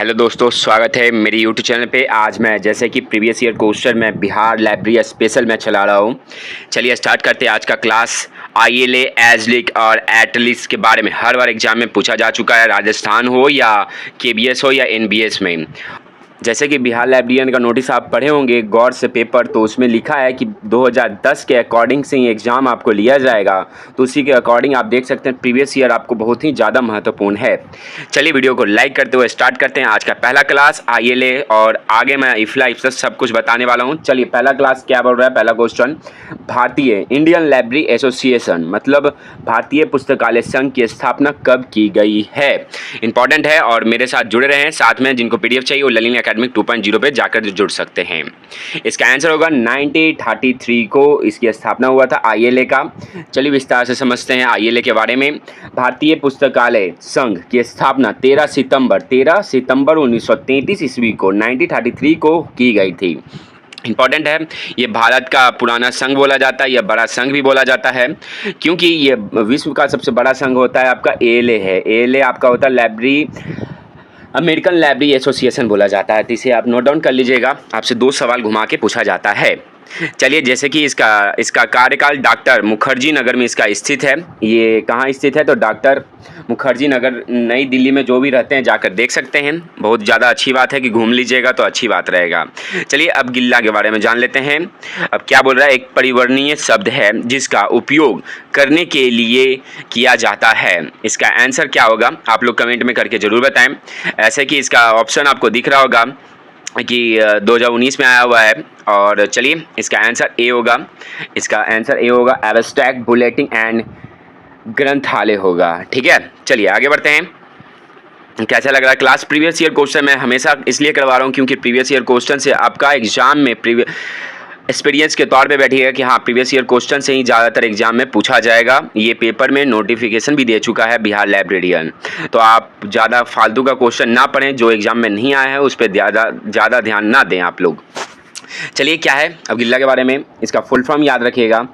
Hello दोस्तों, स्वागत है मेरे यूट्यूब चैनल पे। आज मैं जैसे कि प्रीवियस ईयर क्वेश्चन में बिहार लाइब्रेरी स्पेशल में चला रहा हूँ। चलिए स्टार्ट करते हैं आज का क्लास। आईएलए, एजलिक और एटलिस के बारे में हर बार एग्जाम में पूछा जा चुका है, राजस्थान हो या केबीएस हो या एनबीएस में। जैसे कि बिहार लाइब्रेरियन का नोटिस आप पढ़े होंगे गौर से पेपर, तो उसमें लिखा है कि 2010 के अकॉर्डिंग से ही एग्ज़ाम आपको लिया जाएगा। तो उसी के अकॉर्डिंग आप देख सकते हैं प्रीवियस ईयर आपको बहुत ही ज़्यादा महत्वपूर्ण है। चलिए वीडियो को लाइक करते हुए स्टार्ट करते हैं आज का पहला क्लास आईएलए, और आगे मैं इफ्ला इफ्सस सब कुछ बताने वाला हूँ। चलिए पहला क्लास क्या बोल रहा है। पहला क्वेश्चन, भारतीय इंडियन लाइब्रेरी एसोसिएशन मतलब भारतीय पुस्तकालय संघ की स्थापना कब की गई है। इंपॉर्टेंट है और मेरे साथ जुड़े रहें। साथ में जिनको पीडीएफ चाहिए वो ललित एकेडमिक 2.0 पे जाकर जुड़ सकते हैं। इसका आंसर होगा 1933 को इसकी स्थापना हुआ था आईएलए का। चलिए विस्तार से समझते हैं आईएलए के बारे में। भारतीय पुस्तकालय संघ की स्थापना 13 सितंबर 1933 ईस्वी को 1933 को की गई थी। इंपॉर्टेंट है, ये भारत का पुराना संघ बोला जाता है, यह बड़ा संघ भी बोला जाता है क्योंकि ये विश्व का सबसे बड़ा संघ होता है आपका एएलए है। एएलए आपका होता है लाइब्रेरी अमेरिकन लाइब्रेरी एसोसिएशन बोला जाता है। तो इसे आप नोट डाउन कर लीजिएगा, आपसे 2 सवाल घुमा के पूछा जाता है। चलिए जैसे कि इसका कार्यकाल डॉक्टर मुखर्जी नगर में इसका स्थित है। ये कहाँ स्थित है तो डॉक्टर मुखर्जी नगर नई दिल्ली में, जो भी रहते हैं जाकर देख सकते हैं। बहुत ज़्यादा अच्छी बात है कि घूम लीजिएगा तो अच्छी बात रहेगा। चलिए अब गिल्ला के बारे में जान लेते हैं। अब क्या बोल रहा है, एक परिवर्णीय शब्द है जिसका उपयोग करने के लिए किया जाता है। इसका आंसर क्या होगा आप लोग कमेंट में करके ज़रूर बताएं। ऐसे कि इसका ऑप्शन आपको दिख रहा होगा कि 2019 में आया हुआ है। और चलिए इसका आंसर ए होगा। इसका आंसर ए होगा, एब्स्ट्रैक्ट बुलेटिन एंड ग्रंथालय होगा। ठीक है, चलिए आगे बढ़ते हैं। कैसा लग रहा है क्लास। प्रीवियस ईयर क्वेश्चन मैं हमेशा इसलिए करवा रहा हूँ क्योंकि प्रीवियस ईयर क्वेश्चन से आपका एग्जाम में एक्सपीरियंस के तौर पे बैठिएगा कि हाँ प्रीवियस ईयर क्वेश्चन से ही ज़्यादातर एग्जाम में पूछा जाएगा। ये पेपर में नोटिफिकेशन भी दे चुका है बिहार लाइब्रेरियन। तो आप ज़्यादा फालतू का क्वेश्चन ना पढ़ें, जो एग्जाम में नहीं आया है उस पर ज़्यादा ध्यान ना दें आप लोग। चलिए क्या है अब गिल्ला के बारे में, इसका फुल फॉर्म याद रखिएगा।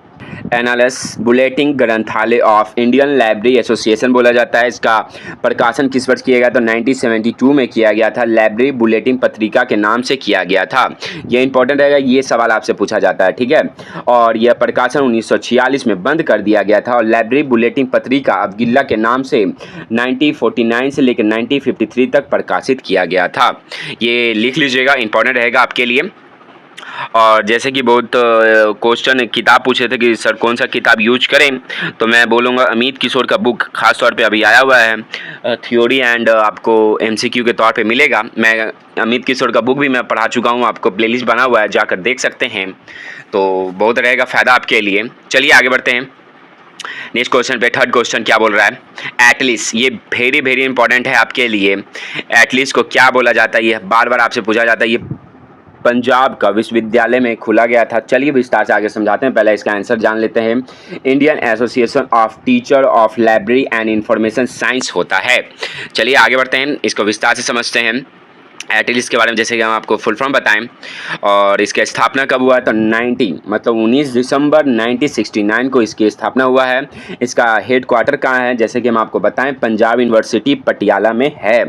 एनालिस बुलेटिन ग्रंथालय ऑफ इंडियन लाइब्रेरी एसोसिएशन बोला जाता है। इसका प्रकाशन किस वर्ष किया गया तो 1972 में किया गया था। लाइब्रेरी बुलेटिन पत्रिका के नाम से किया गया था। यह इंपॉर्टेंट रहेगा, ये सवाल आपसे पूछा जाता है। ठीक है, और यह प्रकाशन 1946 में बंद कर दिया गया था। और लाइब्रेरी बुलेटिन पत्रिका अब गिल्ला के नाम से 1949 से लेकर 1953 तक प्रकाशित किया गया था। ये लिख लीजिएगा, इंपॉर्टेंट रहेगा आपके लिए। और जैसे कि बहुत क्वेश्चन किताब पूछे थे कि सर कौन सा किताब यूज करें, तो मैं बोलूँगा अमित किशोर का बुक खास तौर पे अभी आया हुआ है थ्योरी एंड आपको एमसीक्यू के तौर पे मिलेगा। मैं अमित किशोर का बुक भी मैं पढ़ा चुका हूँ, आपको प्लेलिस्ट बना हुआ है, जाकर देख सकते हैं। तो बहुत रहेगा फ़ायदा आपके लिए। चलिए आगे बढ़ते हैं नेक्स्ट क्वेश्चन पे। थर्ड क्वेश्चन क्या बोल रहा है, एटलिस। ये वेरी इंपॉर्टेंट है आपके लिए। एटलिस को क्या बोला जाता है, ये बार बार आपसे पूछा जाता है। ये पंजाब का विश्वविद्यालय में खुला गया था। चलिए विस्तार से आगे समझाते हैं, पहले इसका आंसर जान लेते हैं। Indian association of teacher of library and information science होता है। चलिए आगे बढ़ते हैं, इसको विस्तार से समझते हैं एटलिस के बारे में। जैसे कि हम आपको फुल फॉर्म बताएं और इसका स्थापना कब हुआ है तो 19 दिसंबर 1969 को इसकी स्थापना हुआ है। इसका हेड क्वार्टर कहाँ है, जैसे कि हम आपको बताएं पंजाब यूनिवर्सिटी पटियाला में है।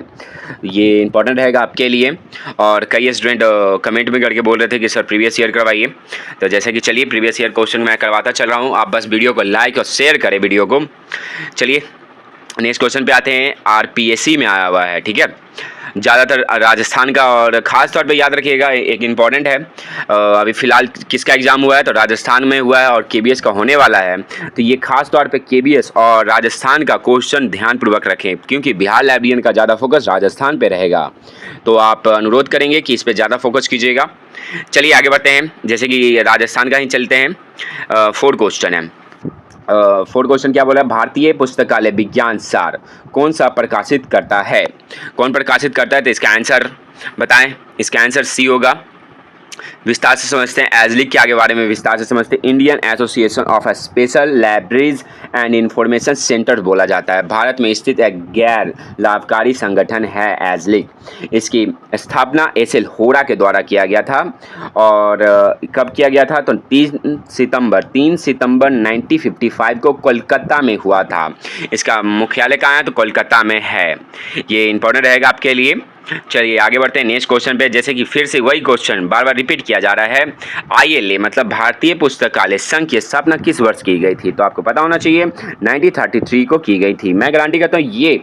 ये इंपॉर्टेंट रहेगा आपके लिए। और कई स्टूडेंट कमेंट में करके बोल रहे थे कि सर प्रीवियस ईयर करवाइए, तो जैसे कि चलिए प्रीवियस ईयर क्वेश्चन मैं करवाता चल रहा हूँ। आप बस वीडियो को लाइक और शेयर करें वीडियो को। चलिए नेक्स्ट क्वेश्चन पे आते हैं। आरपीएससी में आया हुआ है। ठीक है, ज़्यादातर राजस्थान का, और ख़ास तौर पे याद रखिएगा एक इम्पॉर्टेंट है। अभी फ़िलहाल किसका एग्ज़ाम हुआ है तो राजस्थान में हुआ है और केबीएस का होने वाला है। तो ये खास तौर पे केबीएस और राजस्थान का क्वेश्चन ध्यानपूर्वक रखें क्योंकि बिहार लाइब्रेरियन का ज़्यादा फोकस राजस्थान पे रहेगा। तो आप अनुरोध करेंगे कि इस पर ज़्यादा फोकस कीजिएगा। चलिए आगे बढ़ते हैं, जैसे कि राजस्थान का ही चलते हैं। 4 क्वेश्चन है। 4 क्वेश्चन क्या बोला है, भारतीय पुस्तकालय विज्ञान सार कौन सा प्रकाशित करता है। कौन प्रकाशित करता है तो इसका आंसर बताएं। इसका आंसर सी होगा। विस्तार से समझते हैं एजलिक के आगे बारे में, विस्तार से समझते हैं। Indian association of special libraries and information centre बोला जाता है। भारत में स्थित एक गैर लाभकारी संगठन है एजलिक। इसकी स्थापना एस.एल. होरा के द्वारा किया गया था। और कब किया गया था तो 3 सितंबर 1955 को कोलकाता में हुआ था। इसका मुख्यालय कहाँ है तो कोलकाता में है। ये इंपॉर्टेंट रहेगा आपके लिए। चलिए आगे बढ़ते हैं नेक्स्ट क्वेश्चन पे। जैसे कि फिर से वही क्वेश्चन बार बार रिपीट किया जा रहा है। ILA मतलब भारतीय पुस्तकालय संघ की स्थापना किस वर्ष की गई थी? तो आपको पता होना चाहिए 1933 को की गई थी। मैं गारंटी करता हूँ ये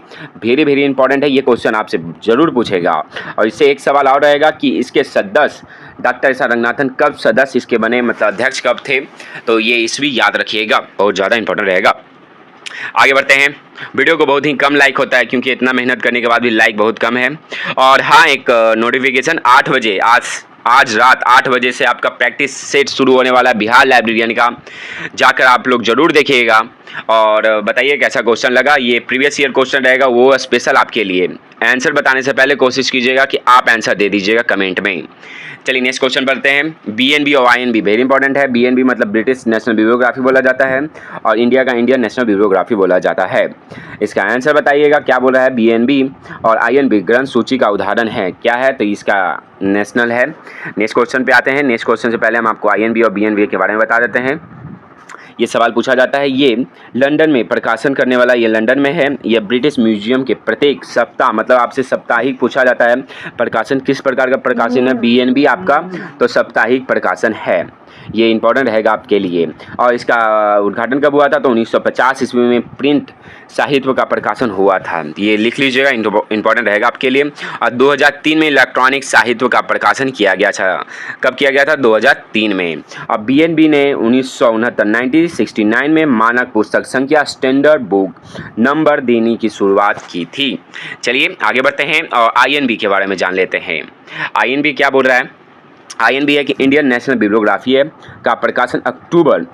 वेरी वेरी इंपॉर्टेंट है, ये क्वेश्चन आपसे जरूर पूछेगा। और इससे एक सवाल और रहेगा कि इसके सदस्य डॉक्टर एस आर रंगनाथन कब सदस्य इसके बने, मतलब अध्यक्ष कब थे? तो ये ईस्वी याद रखिएगा, बहुत ज़्यादा इंपॉर्टेंट रहेगा। आगे बढ़ते हैं। वीडियो को बहुत ही कम लाइक होता है क्योंकि इतना मेहनत करने के बाद भी लाइक बहुत कम है। और हाँ, एक नोटिफिकेशन 8 बजे आज रात 8 बजे से आपका प्रैक्टिस सेट शुरू होने वाला है बिहार लाइब्रेरियन का, जाकर आप लोग जरूर देखिएगा और बताइए कैसा क्वेश्चन लगा। ये प्रीवियस ईयर क्वेश्चन रहेगा, वो स्पेशल आपके लिए। आंसर बताने से पहले कोशिश कीजिएगा कि आप आंसर दे दीजिएगा कमेंट में। चलिए नेक्स्ट क्वेश्चन पढ़ते हैं। BNB और INB वेरी इंपॉर्टेंट है। BNB मतलब ब्रिटिश नेशनल बिब्लियोग्राफी बोला जाता है और इंडिया का इंडियन नेशनल बिब्लियोग्राफी बोला जाता है। इसका आंसर बताइएगा क्या बोला है। BNB और INB ग्रंथ सूची का उदाहरण है, क्या है? तो इसका नेशनल है। नेक्स्ट क्वेश्चन पे आते हैं। नेक्स्ट क्वेश्चन से पहले हम आपको INB और BNB के बारे में बता देते हैं। ये सवाल पूछा जाता है, ये लंदन में प्रकाशन करने वाला, ये लंदन में है। ये ब्रिटिश म्यूजियम के प्रत्येक सप्ताह, मतलब आपसे साप्ताहिक पूछा जाता है प्रकाशन किस प्रकार का प्रकाशन है। BNB आपका तो साप्ताहिक प्रकाशन है, ये इंपॉर्टेंट रहेगा आपके लिए। और इसका उद्घाटन कब हुआ था? तो 1950 ईस्वी में प्रिंट साहित्य का प्रकाशन हुआ था, ये लिख लीजिएगा, इंपॉर्टेंट रहेगा आपके लिए। और 2003 में इलेक्ट्रॉनिक साहित्य का प्रकाशन किया गया था। कब किया गया था? 2003 में। अब BNB ने 1969 में मानक पुस्तक संख्या स्टैंडर्ड बुक नंबर देने की शुरुआत की थी। चलिए आगे बढ़ते हैं और INB के बारे में जान लेते हैं। INB क्या बोल रहा है? INB है कि इंडियन नेशनल बिब्लियोग्राफी है का प्रकाशन अक्टूबर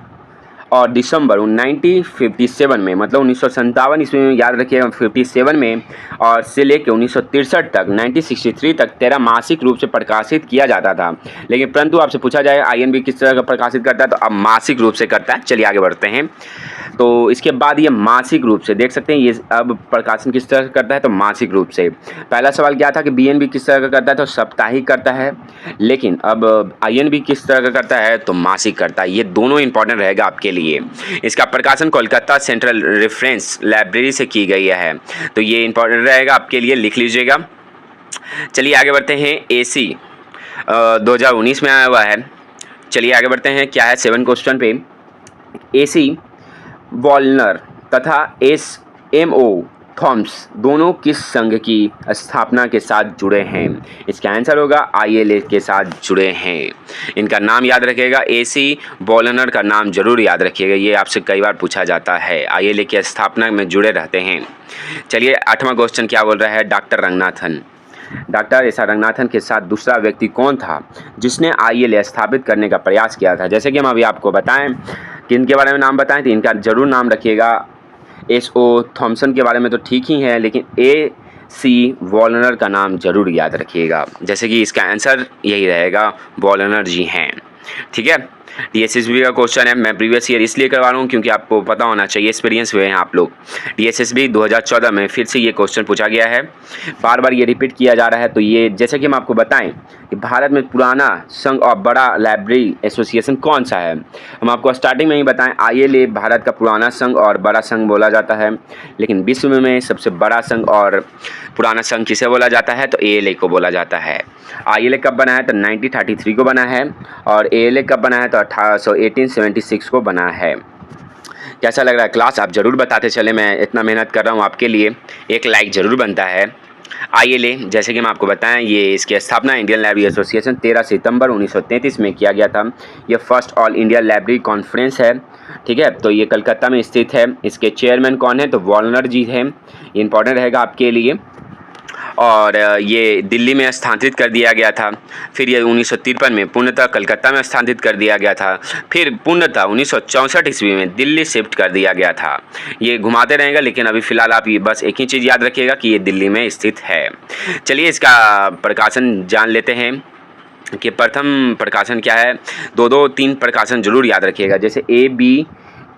और दिसंबर 1957 में, मतलब 1957 ईस्वी में, याद रखिएगा 57 में, और से लेकर 1963 तक 1963 तक 13 मासिक रूप से प्रकाशित किया जाता था। लेकिन परंतु आपसे पूछा जाए INB किस तरह का प्रकाशित करता है, तो अब मासिक रूप से करता है। चलिए आगे बढ़ते हैं। तो इसके बाद ये मासिक रूप से देख सकते हैं, ये अब प्रकाशन किस तरह करता है, तो मासिक रूप से। पहला सवाल क्या था कि BNB किस तरह का करता है, तो साप्ताहिक करता है। लेकिन अब INB किस तरह का करता है, तो मासिक करता है। ये दोनों इंपॉर्टेंट रहेगा आपके लिए। इसका प्रकाशन कोलकाता सेंट्रल रेफरेंस लाइब्रेरी से की गई है, तो ये इंपॉर्टेंट रहेगा आपके लिए, लिख लीजिएगा। चलिए आगे बढ़ते हैं। AC 2019 में आया हुआ है। चलिए आगे बढ़ते हैं, क्या है 7 क्वेश्चन पे। AC वॉलनर तथा SMO थॉम्स दोनों किस संघ की स्थापना के साथ जुड़े हैं? इसका आंसर होगा ILA के साथ जुड़े हैं। इनका नाम याद रखिएगा, AC वॉलनर का नाम जरूर याद रखिएगा, ये आपसे कई बार पूछा जाता है। ILA की स्थापना में जुड़े रहते हैं। चलिए 8वां क्वेश्चन क्या बोल रहा है। Doctor Ranganathan, doctor S R Ranganathan के साथ दूसरा व्यक्ति कौन था जिसने ILA स्थापित करने का प्रयास किया था? जैसे कि हम अभी आपको बताएं कि इनके बारे में नाम बताएं, तो इनका जरूर नाम रखिएगा। SO थॉम्सन के बारे में तो ठीक ही है, लेकिन AC वॉलनर का नाम जरूर याद रखिएगा। जैसे कि इसका आंसर यही रहेगा, वॉलनर जी हैं। ठीक है, DSSB का क्वेश्चन है। मैं प्रीवियस ईयर इसलिए करवा रहा हूँ क्योंकि आपको पता होना चाहिए, एक्सपीरियंस हुए हैं आप लोग। DSSB 2014 में फिर से ये क्वेश्चन पूछा गया है, बार बार ये रिपीट किया जा रहा है। तो ये जैसे कि हम आपको बताएं कि भारत में पुराना संघ और बड़ा लाइब्रेरी एसोसिएशन कौन सा है, हम आपको स्टार्टिंग में ही बताएं ILA भारत का पुराना संघ और बड़ा संघ बोला जाता है। लेकिन विश्व में सबसे बड़ा संघ और पुराना संघ किसे बोला जाता है, तो ALA को बोला जाता है। ILA कब बना है, तो 1933 को बना है, और ALA कब बना है, तो 1876 को बना है। कैसा लग रहा है क्लास, आप ज़रूर बताते चले। मैं इतना मेहनत कर रहा हूँ आपके लिए, एक लाइक ज़रूर बनता है। ILA जैसे कि हम आपको बताएं, ये इसकी स्थापना इंडियन लाइब्रेरी एसोसिएशन 13 सितंबर 1933 में किया गया था। ये first all India library conference है। ठीक है, तो ये कलकत्ता में स्थित है। इसके चेयरमैन कौन है, तो वॉलनर जी हैं। ये इंपॉर्टेंट रहेगा आपके लिए। और ये दिल्ली में स्थानांतरित कर दिया गया था। फिर ये 1953 में पूर्णतः कलकत्ता में स्थानांतरित कर दिया गया था। फिर पूर्णतः 1964 ईस्वी में दिल्ली शिफ्ट कर दिया गया था। ये घुमाते रहेगा, लेकिन अभी फ़िलहाल आप ये बस एक ही चीज़ याद रखिएगा कि ये दिल्ली में स्थित है। चलिए इसका प्रकाशन जान लेते हैं कि प्रथम प्रकाशन क्या है। 3 प्रकाशन जरूर याद रखिएगा, जैसे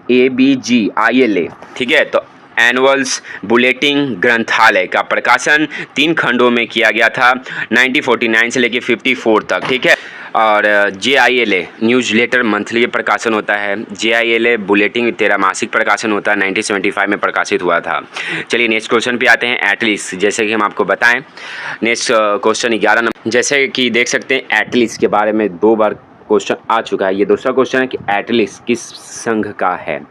ABG ILA। ठीक है, तो एनुअल्स बुलेटिन ग्रंथालय का प्रकाशन 3 खंडों में किया गया था 1949 से लेकर 54 तक, ठीक है। और JILA न्यूज़लेटर मंथली प्रकाशन होता है। JILA बुलेटिन त्रैमासिक प्रकाशन होता है, 1975 में प्रकाशित हुआ था। चलिए नेक्स्ट क्वेश्चन पे आते हैं। एटलिस, जैसे कि हम आपको बताएं, नेक्स्ट क्वेश्चन 11 नंबर, जैसे कि देख सकते हैं एटलिस के बारे में 2 बार क्वेश्चन आ चुका है। ये दूसरा क्वेश्चन है कि एटलिस किस संघ का है।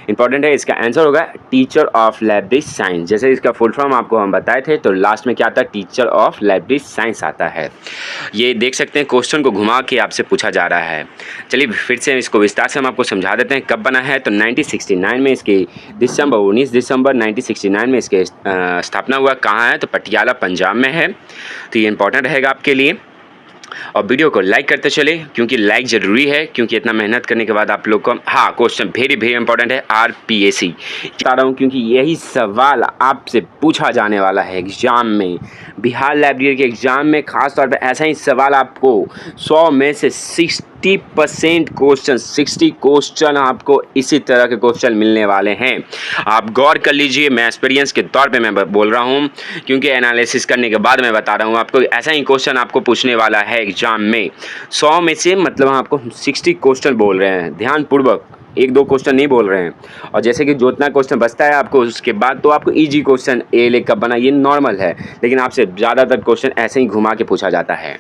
इंपॉर्टेंट है, इसका आंसर होगा टीचर ऑफ लाइब्रेरी साइंस। जैसे इसका फुल फॉर्म आपको हम बताए थे, तो लास्ट में क्या आता है, टीचर ऑफ लाइब्रेरी साइंस आता है। ये देख सकते हैं क्वेश्चन को घुमा के आपसे पूछा जा रहा है। चलिए फिर से इसको विस्तार से हम आपको समझा देते हैं। कब बना है, तो 1969 में इसकी 19 दिसंबर 1969 में इसके स्थापना हुआ। कहाँ है, तो पटियाला पंजाब में है। तो ये इंपॉर्टेंट रहेगा आपके लिए। और वीडियो को लाइक करते चले, क्योंकि लाइक ज़रूरी है, क्योंकि इतना मेहनत करने के बाद आप लोग को, हाँ क्वेश्चन वेरी वेरी इंपॉर्टेंट है, RPSC बता रहा हूँ, क्योंकि यही सवाल आपसे पूछा जाने वाला है एग्ज़ाम में। बिहार लाइब्रेरी के एग्ज़ाम में खास तौर पे ऐसा ही सवाल आपको 100 में से 60% क्वेश्चन, 60 क्वेश्चन आपको इसी तरह के क्वेश्चन मिलने वाले हैं। आप गौर कर लीजिए, मैं एक्सपीरियंस के तौर पे मैं बोल रहा हूँ, क्योंकि एनालिसिस करने के बाद मैं बता रहा हूँ आपको। ऐसा ही क्वेश्चन आपको पूछने वाला है एग्जाम में। 100 में से मतलब हम आपको 60 क्वेश्चन बोल रहे हैं, ध्यानपूर्वक, 1-2 क्वेश्चन नहीं बोल रहे हैं। और जैसे कि जो इतना क्वेश्चन बचता है आपको उसके बाद, तो आपको इजी क्वेश्चन ALA कब बना ये नॉर्मल है, लेकिन आपसे ज़्यादातर क्वेश्चन ऐसे ही घुमा के पूछा जाता है।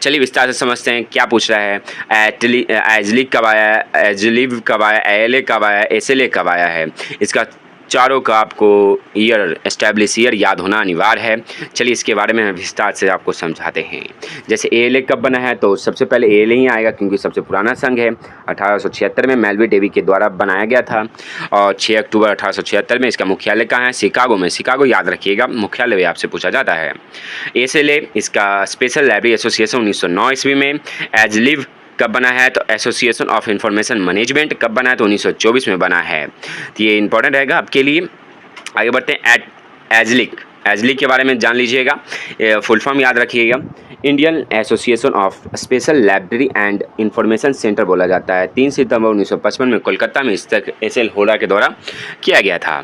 चलिए विस्तार से समझते हैं क्या पूछ रहा है। एजलिक कब आया, एजलिव कब आया, ALA कब आया, SLA कब आया है। इसका चारों का आपको ईयर, एस्टैब्लिश ईयर याद होना अनिवार्य है। चलिए इसके बारे में विस्तार से आपको समझाते हैं। जैसे ALA कब बना है, तो सबसे पहले ALA ही आएगा, क्योंकि सबसे पुराना संघ है। 1876 में मेलवी डेवी के द्वारा बनाया गया था, और 6 अक्टूबर 1876 में इसका मुख्यालय कहाँ है, शिकागो में। शिकागो याद रखिएगा, मुख्यालय भी आपसे पूछा जाता है। SLA इसका स्पेशल लाइब्रेरी एसोसिएशन 1909 ईस्वी में। एजलिव कब बना है, तो एसोसिएशन ऑफ इंफॉर्मेशन मैनेजमेंट कब बना है, तो 1924 में बना है। तो ये इंपॉर्टेंट रहेगा आपके लिए। आगे बढ़ते हैं। एजलिक के बारे में जान लीजिएगा, फुल फॉर्म याद रखिएगा। Indian association of special library and information centre बोला जाता है। 3 सितंबर 1955 में कोलकाता में SL होरा के द्वारा किया गया था।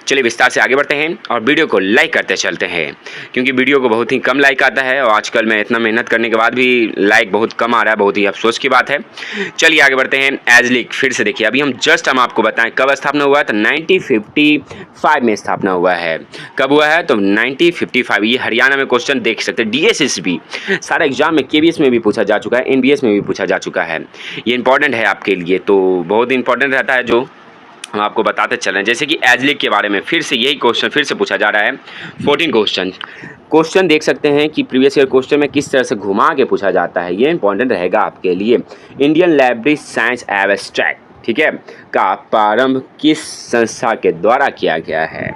चलिए विस्तार से आगे बढ़ते हैं और वीडियो को लाइक करते चलते हैं, क्योंकि वीडियो को बहुत ही कम लाइक आता है, और आजकल मैं इतना मेहनत करने के बाद भी लाइक बहुत कम आ रहा है, बहुत ही अफसोस की बात है। चलिए आगे बढ़ते हैं। एजलिक फिर से देखिए, अभी हम आपको बताएं कब स्थापना हुआ है, तो 1955 में स्थापना हुआ है। कब हुआ है, तो 1955। ये हरियाणा में क्वेश्चन देख सकते हैं। DSS भी सारा एग्जाम में, KBS में भी पूछा जा चुका है, NBS में भी पूछा जा चुका है। ये इंपॉर्टेंट है आपके लिए, तो बहुत इंपॉर्टेंट रहता है, जो हम आपको बताते चल रहे हैं। जैसे कि एजलिक के बारे में फिर से यही क्वेश्चन फिर से पूछा जा रहा है। 14 क्वेश्चन देख सकते हैं कि प्रीवियस ईयर क्वेश्चन में किस तरह से घुमा के पूछा जाता है। ये इंपॉर्टेंट रहेगा आपके लिए। इंडियन लाइब्रेरी साइंस एब्स्ट्रैक्ट, ठीक है, का प्रारंभ किस संस्था के द्वारा किया गया है।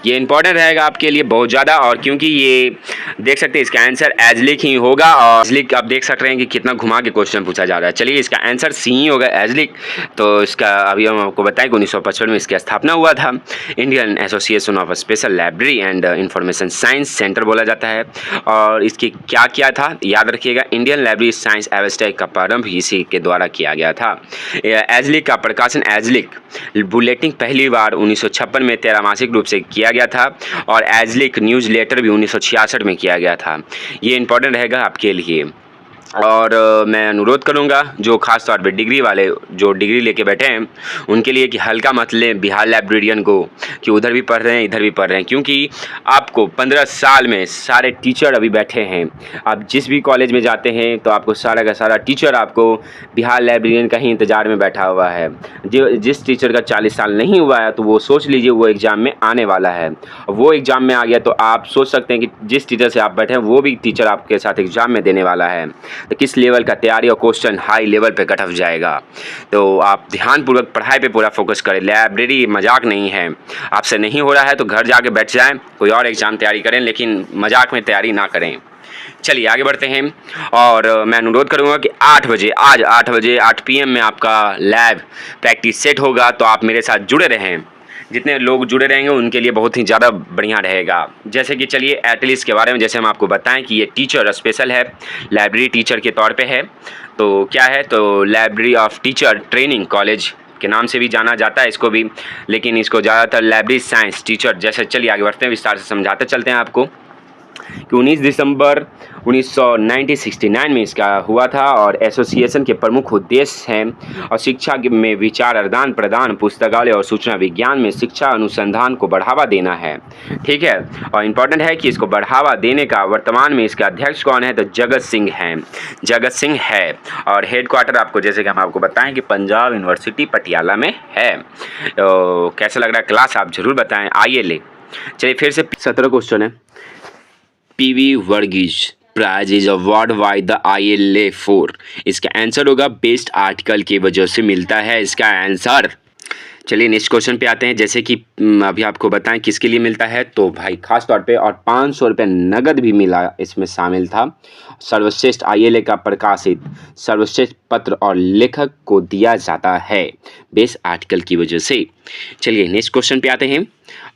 ये इंपॉर्टेंट रहेगा आपके लिए बहुत ज़्यादा, और क्योंकि ये देख सकते हैं इसका आंसर एजलिक ही होगा। और एजलिक आप देख सकते हैं कि कितना घुमा के क्वेश्चन पूछा जा रहा है। चलिए इसका आंसर C ही होगा, एजलिक। तो इसका अभी हम आपको बताएं कि 1955 में इसकी स्थापना हुआ था। Indian association of special library and information science centre बोला जाता है। और इसकी क्या किया था, याद रखिएगा, इंडियन लाइब्रेरी साइंस एब्स्ट्रैक्ट का प्रारंभ इसी के द्वारा किया गया था। एजलिक का प्रकाशन, एजलिक बुलेटिन पहली बार 1956 में त्रैमासिक रूप से किया गया था, और एजलिक न्यूज़ लेटर भी 1966 में किया गया था। ये इंपॉर्टेंट रहेगा आपके लिए। और मैं अनुरोध करूंगा जो खास तौर पे डिग्री वाले जो डिग्री लेके बैठे हैं उनके लिए कि हल्का मत लें बिहार लाइब्रेरियन को, कि उधर भी पढ़ रहे हैं इधर भी पढ़ रहे हैं, क्योंकि आपको 15 साल में सारे टीचर अभी बैठे हैं। आप जिस भी कॉलेज में जाते हैं तो आपको सारा का सारा टीचर आपको बिहार लाइब्रेरियन का ही इंतज़ार में बैठा हुआ है। जिस टीचर का 40 साल नहीं हुआ है तो वो सोच लीजिए वो एग्ज़ाम में आने वाला है। वो एग्ज़ाम में आ गया तो आप सोच सकते हैं कि जिस टीचर से आप बैठे हैं वो भी टीचर आपके साथ एग्ज़ाम में देने वाला है, तो किस लेवल का तैयारी और क्वेश्चन हाई लेवल पे कट ऑफ जाएगा। तो आप ध्यानपूर्वक पढ़ाई पे पूरा फोकस करें। लाइब्रेरी मजाक नहीं है, आपसे नहीं हो रहा है तो घर जाके बैठ जाएं, कोई और एग्ज़ाम तैयारी करें, लेकिन मजाक में तैयारी ना करें। चलिए आगे बढ़ते हैं, और मैं अनुरोध करूंगा कि 8 बजे, आज 8 बजे 8 PM में आपका लैब प्रैक्टिस सेट होगा, तो आप मेरे साथ जुड़े रहें। जितने लोग जुड़े रहेंगे उनके लिए बहुत ही ज़्यादा बढ़िया रहेगा। जैसे कि चलिए एटलिस्ट के बारे में जैसे हम आपको बताएं कि ये टीचर स्पेशल है, लाइब्रेरी टीचर के तौर पे है। तो क्या है, तो library of teacher training college के नाम से भी जाना जाता है इसको भी, लेकिन इसको ज़्यादातर लाइब्रेरी साइंस टीचर जैसे। चलिए आगे बढ़ते हैं, विस्तार से समझाते चलते हैं आपको कि 19 दिसंबर 1969 में इसका हुआ था और एसोसिएशन के प्रमुख उद्देश्य हैं और शिक्षा में विचार आदान प्रदान, पुस्तकालय और सूचना विज्ञान में शिक्षा अनुसंधान को बढ़ावा देना है। ठीक है, और इम्पॉर्टेंट है कि इसको बढ़ावा देने का वर्तमान में इसका अध्यक्ष कौन है, तो जगत सिंह हैं, जगत सिंह है। और हेडक्वार्टर आपको जैसे कि हम आपको बताएं कि पंजाब यूनिवर्सिटी पटियाला में है। तो कैसा लग रहा है क्लास, आप जरूर बताएं। आइए ले चलिए फिर से 17 क्वेश्चन है। PV Varghese prize is award by the ILA4। इसका आंसर होगा बेस्ट आर्टिकल की वजह से मिलता है इसका आंसर। चलिए नेक्स्ट क्वेश्चन पे आते हैं। जैसे कि अभी आपको बताएं किसके लिए मिलता है, तो भाई खास तौर पे और 500 रुपये नगद भी मिला, इसमें शामिल था। सर्वश्रेष्ठ ILA का प्रकाशित सर्वश्रेष्ठ पत्र और लेखक को दिया जाता है बेस्ट आर्टिकल की वजह से। चलिए नेक्स्ट क्वेश्चन पे आते हैं।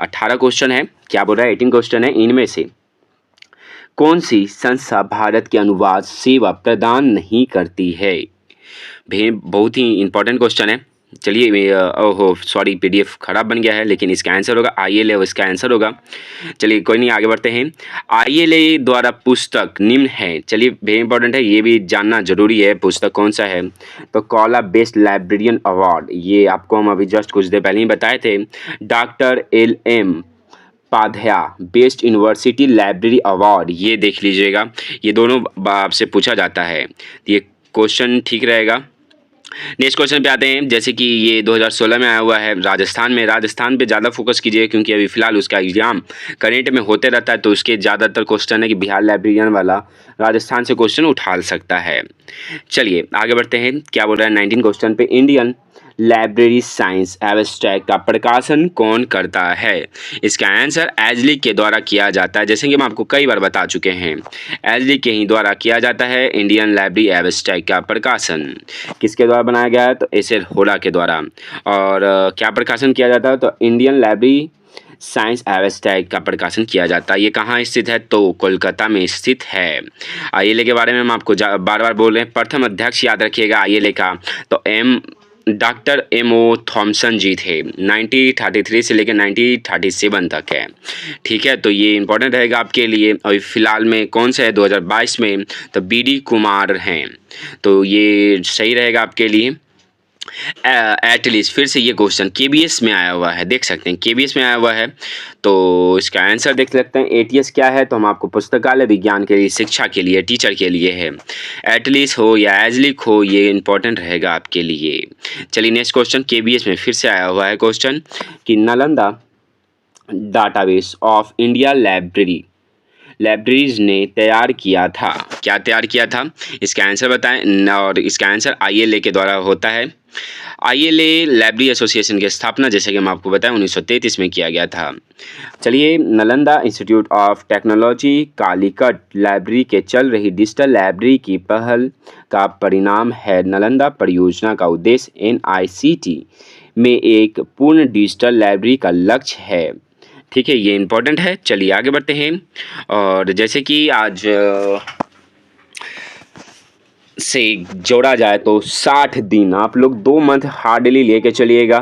18 क्वेश्चन है, क्या बोल रहा है, 18 क्वेश्चन है। इनमें से कौन सी संस्था भारत के अनुवाद सेवा प्रदान नहीं करती है। बहुत ही इंपॉर्टेंट क्वेश्चन है। चलिए ओहो सॉरी PDF खराब बन गया है, लेकिन इसका आंसर होगा ILA, इसका आंसर होगा। चलिए कोई नहीं, आगे बढ़ते हैं। ILA द्वारा पुस्तक निम्न है। चलिए वेरी इंपॉर्टेंट है, ये भी जानना जरूरी है। पुस्तक कौन सा है, तो कॉला बेस्ट लाइब्रेरियन अवार्ड, ये आपको हम अभी जस्ट कुछ देर पहले ही बताए थे। Doctor LM Padhya best university library award, ये देख लीजिएगा, ये दोनों आपसे पूछा जाता है, ये क्वेश्चन ठीक रहेगा। नेक्स्ट क्वेश्चन पे आते हैं। जैसे कि ये 2016 में आया हुआ है राजस्थान में। राजस्थान पे ज़्यादा फोकस कीजिए क्योंकि अभी फ़िलहाल उसका एग्जाम करेंट में होते रहता है, तो उसके ज़्यादातर क्वेश्चन है कि बिहार लाइब्रेरियन वाला राजस्थान से क्वेश्चन उठा सकता है। चलिए आगे बढ़ते हैं। क्या बोल रहा है 19 क्वेश्चन पे, इंडियन लाइब्रेरी साइंस एब्स्ट्रैक्ट का प्रकाशन कौन करता है। इसका आंसर एजली के द्वारा किया जाता है। जैसे कि हम आपको कई बार बता चुके हैं, एजली के ही द्वारा किया जाता है इंडियन लाइब्रेरी एब्स्ट्रैक्ट का प्रकाशन। किसके द्वारा बनाया गया है, तो एस.एल. होरा के द्वारा। और क्या प्रकाशन किया जाता है, तो इंडियन लाइब्रेरी साइंस एब्स्ट्रैक्ट का प्रकाशन किया जाता है। ये कहाँ स्थित है, तो कोलकाता में स्थित है। ILA के बारे में हम आपको बार बार बोल रहे हैं। प्रथम अध्यक्ष याद रखिएगा ILA का, तो डॉक्टर M.O. थॉमसन जी थे। 1933 से लेकर 1937 तक है। ठीक है, तो ये इंपॉर्टेंट रहेगा आपके लिए। अभी फ़िलहाल में कौन सा है 2022 में, तो BD कुमार हैं, तो ये सही रहेगा आपके लिए। एटलीस्ट फिर से ये क्वेश्चन KBS में आया हुआ है, देख सकते हैं KBS में आया हुआ है, तो इसका आंसर देख सकते हैं। ATS क्या है, तो हम आपको पुस्तकालय विज्ञान के लिए, शिक्षा के लिए, टीचर के लिए है। एटलीस्ट हो या एजलिक हो, ये इंपॉर्टेंट रहेगा आपके लिए। चलिए नेक्स्ट क्वेश्चन KBS में फिर से आया हुआ है क्वेश्चन कि Nalanda database of India libraries ने तैयार किया था। क्या तैयार किया था, इसका आंसर बताएं। और इसका आंसर ILA के द्वारा होता है। ILA लाइब्रेरी एसोसिएशन की स्थापना जैसे कि हम आपको बताएं 1933 में किया गया था। चलिए Nalanda institute of technology Calicut library के चल रही डिजिटल लाइब्रेरी की पहल का परिणाम है। नालंदा परियोजना का उद्देश्य NICT में एक पूर्ण डिजिटल लाइब्रेरी का लक्ष्य है। ठीक है, ये इम्पोर्टेंट है। चलिए आगे बढ़ते हैं। और जैसे कि आज से जोड़ा जाए तो 60 दिन, आप लोग 2 मंथ हार्डली लेके चलिएगा।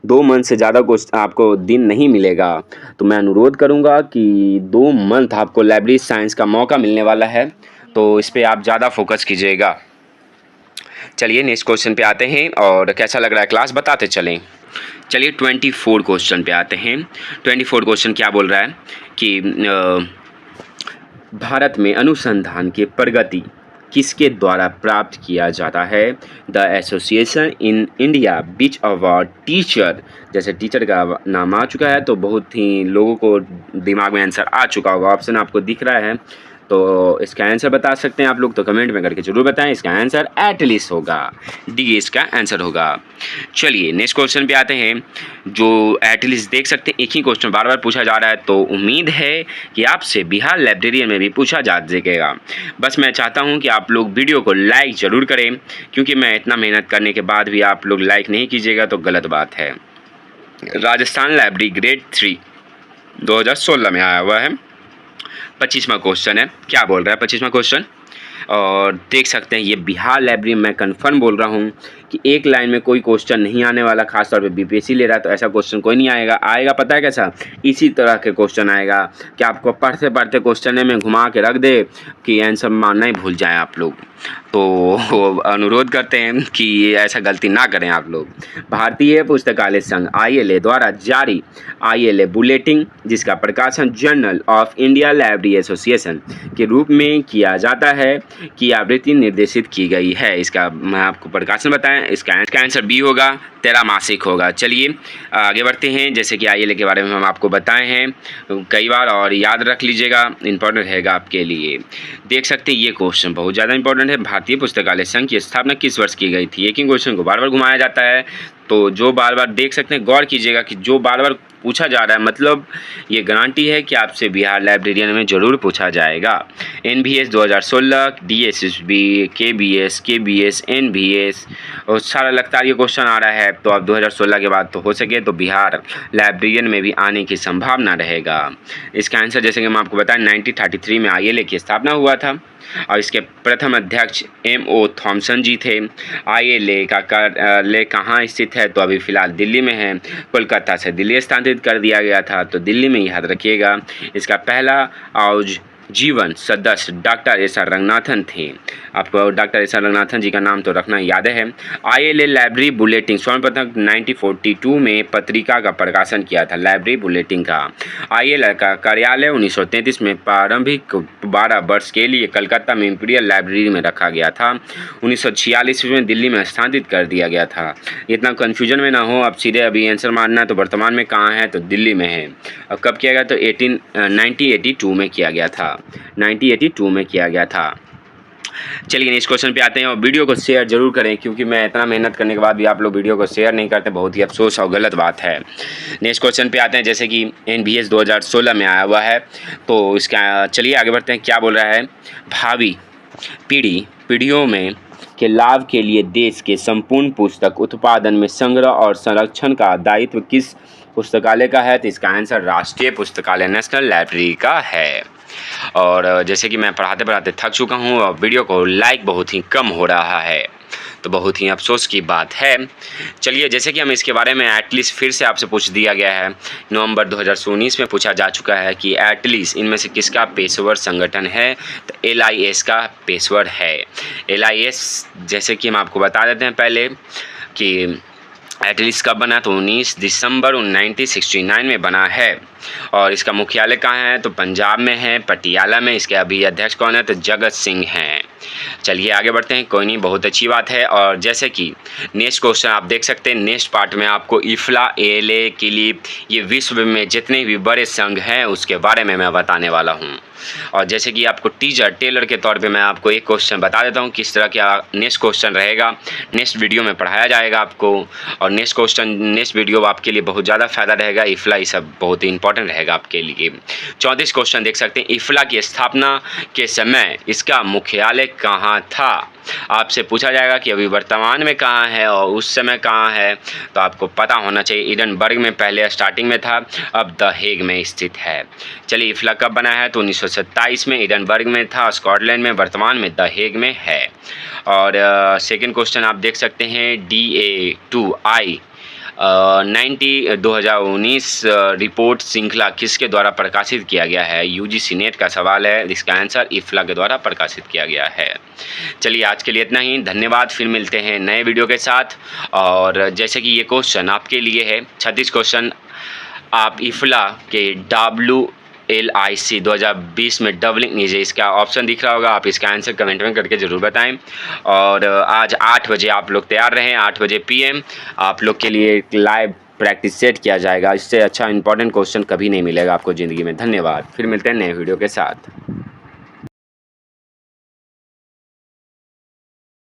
2 मंथ से ज़्यादा कुछ आपको दिन नहीं मिलेगा, तो मैं अनुरोध करूंगा कि 2 मंथ आपको लाइब्रेरी साइंस का मौका मिलने वाला है, तो इस पर आप ज़्यादा फोकस कीजिएगा। चलिए नेक्स्ट क्वेश्चन पे आते हैं और कैसा लग रहा है क्लास बताते चलें। चलिए 24 क्वेश्चन पे आते हैं। 24 क्वेश्चन क्या बोल रहा है कि भारत में अनुसंधान की प्रगति किसके द्वारा प्राप्त किया जाता है। The association in India which award teacher, जैसे टीचर का नाम आ चुका है तो बहुत ही लोगों को दिमाग में आंसर आ चुका होगा। ऑप्शन आपको दिख रहा है, तो इसका आंसर बता सकते हैं आप लोग, तो कमेंट में करके जरूर बताएं। इसका आंसर एटलीस्ट होगा, D इसका आंसर होगा। चलिए नेक्स्ट क्वेश्चन पे आते हैं, जो एटलीस्ट देख सकते हैं एक ही क्वेश्चन बार बार पूछा जा रहा है, तो उम्मीद है कि आपसे बिहार लाइब्रेरियन में भी पूछा जा सकेगा। बस मैं चाहता हूं कि आप लोग वीडियो को लाइक ज़रूर करें, क्योंकि मैं इतना मेहनत करने के बाद भी आप लोग लाइक नहीं कीजिएगा तो गलत बात है। राजस्थान लाइब्रेरी ग्रेड 3 2016 में आया हुआ है। 25वां क्वेश्चन है। क्या बोल रहा है 25वां क्वेश्चन? और देख सकते हैं ये बिहार लाइब्रेरी, मैं कंफर्म बोल रहा हूँ कि एक लाइन में कोई क्वेश्चन नहीं आने वाला, खासतौर पे बीपीएससी ले रहा है तो ऐसा क्वेश्चन कोई नहीं आएगा। आएगा पता है कैसा? इसी तरह के क्वेश्चन आएगा कि आपको पढ़ते पढ़ते क्वेश्चन में घुमा के रख दे कि आंसर मानना ही भूल जाएं आप लोग। तो अनुरोध करते हैं कि ऐसा गलती ना करें आप लोग। भारतीय पुस्तकालय संघ ILA द्वारा जारी ILA बुलेटिन, जिसका प्रकाशन journal of India library association के रूप में किया जाता है, की आवृत्ति निर्देशित की गई है। इसका मैं आपको प्रकाशन बताएं, इसका आंसर बी होगा, त्रैमासिक होगा। चलिए आगे बढ़ते हैं। जैसे कि ILA के बारे में हम आपको बताए हैं कई बार और याद रख लीजिएगा, इंपॉर्टेंट रहेगा आपके लिए। देख सकते हैं ये क्वेश्चन बहुत ज़्यादा इंपॉर्टेंट है। भारतीय पुस्तकालय संघ की स्थापना किस वर्ष की गई थी? एक ही क्वेश्चन को बार बार घुमाया जाता है, तो जो बार बार देख सकते हैं, गौर कीजिएगा कि जो बार बार पूछा जा रहा है, मतलब ये गारंटी है कि आपसे बिहार लाइब्रेरियन में ज़रूर पूछा जाएगा। NVS 2016, DSSB, KBS, NVS और सारा लगातार ये क्वेश्चन आ रहा है। तो अब 2016 के बाद तो हो सके तो बिहार लाइब्रेरियन में भी आने की संभावना रहेगा। इसका आंसर जैसे कि मैं आपको बताएं 1933 में ILA की स्थापना हुआ था और इसके प्रथम अध्यक्ष MO थॉमसन जी थे। ILA का कार्यालय कहाँ स्थित है? तो अभी फ़िलहाल दिल्ली में है। कोलकाता से दिल्ली स्थानांतरित कर दिया गया था, तो दिल्ली में याद रखिएगा। इसका पहला और जीवन सदस्य डॉक्टर SR रंगनाथन थे। आपको डॉक्टर SR रंगनाथन जी का नाम तो रखना याद है। ILA लाइब्रेरी बुलेटिन सर्वप्रथम 1942 में पत्रिका का प्रकाशन किया था, लाइब्रेरी बुलेटिन का। ILA का कार्यालय 1933 में प्रारंभिक 12 वर्ष के लिए कलकत्ता में इंपीरियल लाइब्रेरी में रखा गया था। 1946 में दिल्ली में स्थानांतरित कर दिया गया था। इतना कन्फ्यूजन में ना हो, अब सीधे अभी आंसर मारना है। तो वर्तमान में कहाँ है? तो दिल्ली में है। और कब किया गया? तो 1982 में किया गया था। 1982 में किया गया था। चलिए नेक्स्ट क्वेश्चन पे आते हैं और वीडियो को शेयर जरूर करें, क्योंकि मैं इतना मेहनत करने के बाद भी आप लोग वीडियो को शेयर नहीं करते, बहुत ही अफसोस और गलत बात है। नेक्स्ट क्वेश्चन पे आते हैं। जैसे कि NVS 2016 में आया हुआ है, तो इसका चलिए आगे बढ़ते हैं। क्या बोल रहा है? भावी पीढ़ियों में के लाभ के लिए देश के संपूर्ण पुस्तक उत्पादन में संग्रह और संरक्षण का दायित्व किस पुस्तकालय का है? तो इसका आंसर राष्ट्रीय पुस्तकालय, नेशनल लाइब्रेरी का है। और जैसे कि मैं पढ़ाते पढ़ाते थक चुका हूँ और वीडियो को लाइक बहुत ही कम हो रहा है, तो बहुत ही अफसोस की बात है। चलिए जैसे कि हम इसके बारे में एटलीस्ट फिर से आपसे पूछ दिया गया है, नवंबर 2019 में पूछा जा चुका है कि एटलीस्ट इनमें से किसका पेशेवर संगठन है? तो LIS का पेशेवर है। LIS जैसे कि हम आपको बता देते हैं पहले कि एटलीस्ट कब बना? तो 19 दिसंबर 1969 में बना है। और इसका मुख्यालय कहाँ है? तो पंजाब में है, पटियाला में। इसके अभी अध्यक्ष कौन है? तो जगत सिंह हैं। चलिए आगे बढ़ते हैं। कोई नहीं, बहुत अच्छी बात है। और जैसे कि नेक्स्ट क्वेश्चन आप देख सकते हैं, नेक्स्ट पार्ट में आपको IFLA, ALA के लिए ये विश्व में जितने भी बड़े संघ हैं उसके बारे में मैं बताने वाला हूँ। और जैसे कि आपको टीचर टेलर के तौर पे मैं आपको एक क्वेश्चन बता देता हूँ किस तरह का नेक्स्ट क्वेश्चन रहेगा। नेक्स्ट वीडियो में पढ़ाया जाएगा आपको, और नेक्स्ट वीडियो आपके लिए बहुत ज़्यादा फायदा रहेगा। IFLA ये सब बहुत ही इंपॉर्टेंट रहेगा आपके लिए। 34 क्वेश्चन देख सकते हैं। IFLA की स्थापना के समय इसका मुख्यालय कहाँ था? आपसे पूछा जाएगा कि अभी वर्तमान में कहाँ है और उस समय कहाँ है, तो आपको पता होना चाहिए। एडिनबर्ग में पहले स्टार्टिंग में था, अब द हेग में स्थित है। चलिए IFLA कब बना है? तो 1927 में एडिनबर्ग में था, स्कॉटलैंड में, वर्तमान में द हेग में है। और सेकंड क्वेश्चन आप देख सकते हैं। DA2I 2019 रिपोर्ट श्रृंखला किसके द्वारा प्रकाशित किया गया है? UGC नेट का सवाल है। इसका आंसर IFLA के द्वारा प्रकाशित किया गया है। चलिए आज के लिए इतना ही, धन्यवाद। फिर मिलते हैं नए वीडियो के साथ। और जैसे कि ये क्वेश्चन आपके लिए है 36 क्वेश्चन, आप IFLA के WLIC 2020 में डबलिंग नीचे इसका ऑप्शन दिख रहा होगा, आप इसका आंसर कमेंट में करके ज़रूर बताएं। और आज 8 बजे आप लोग तैयार रहें। 8 बजे PM आप लोग के लिए एक लाइव प्रैक्टिस सेट किया जाएगा। इससे अच्छा इंपॉर्टेंट क्वेश्चन कभी नहीं मिलेगा आपको ज़िंदगी में। धन्यवाद। फिर मिलते हैं नए वीडियो के साथ।